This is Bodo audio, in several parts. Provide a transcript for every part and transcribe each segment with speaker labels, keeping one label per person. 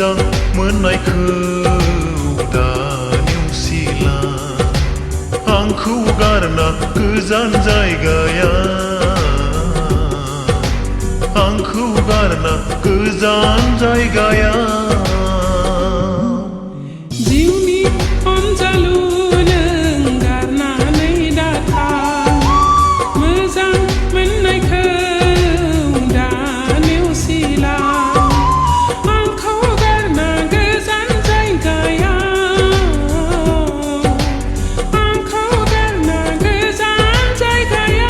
Speaker 1: मोजां मोननायखौ दा नेवसिला आंखौ गारना गोजान जायगाया आंखौ गारना गोजान जायगाया
Speaker 2: जिउनि अनजालु नों गारनानै दाथा मोजां मोननायखौ दा नेवसिला आंखौ गारना गोजान जायगाया आंखौ गारना गोजान जायगाया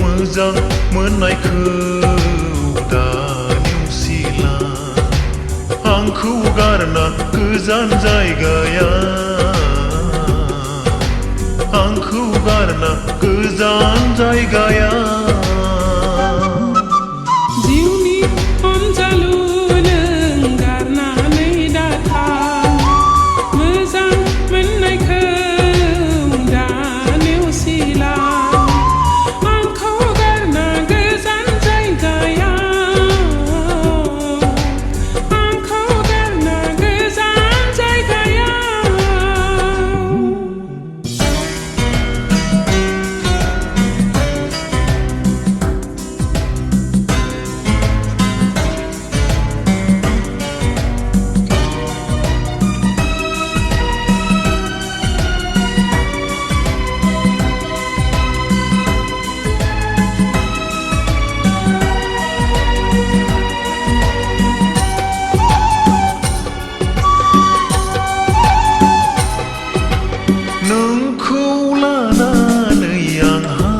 Speaker 1: मोजां मोननायखौ दा नेवसिला आंखौ गारना गोजान जायगाया आंखौ गारना गोजान जायगाया
Speaker 2: जिउनि अनजालु नों गारनानै दाथा मोजां मोननायखौ दा नेवसिला आंखौ गारना गोजान जायगाया आंखौ गारना गोजान जायगाया
Speaker 1: नोंखौ लानानै आंहा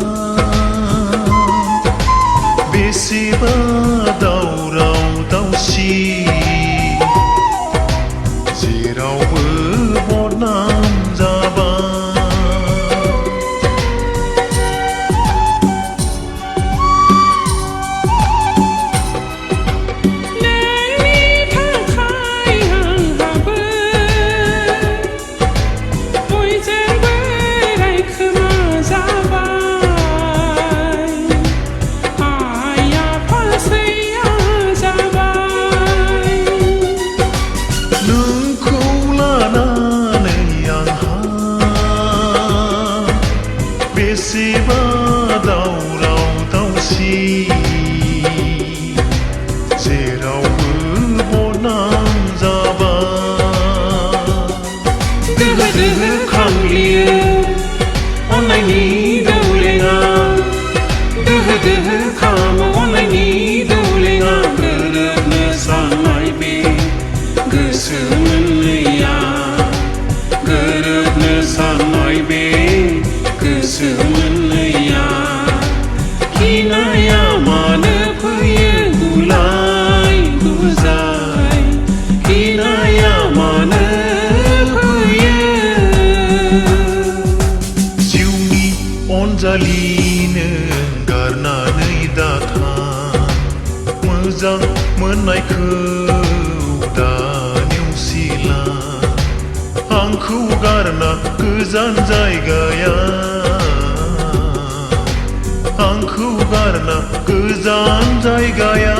Speaker 1: बेसेबा दावराव दावसि जेरावबो बदनाम जाबाय बेसेबा दावराव दावसि जेरावबो बदनाम जाबाय दोहो दोहो खामग्लियो अननायनि
Speaker 2: गोहो खाम अननायनि दौलेङा गोरोबनो साननाय बे गोसो मोननैया गोरोबनो साननाय बे गोसो मोननैया गिनाया मानो फैयो गुलाय गुजाय गिनाया मानो फैयो
Speaker 1: जिउनि अनजालिनो गारनानै दाथा मोजां मोननायखौ दा नेवसिला आंखौ गारना गोजान जायगाया आंखौ गारना गोजान जायगाया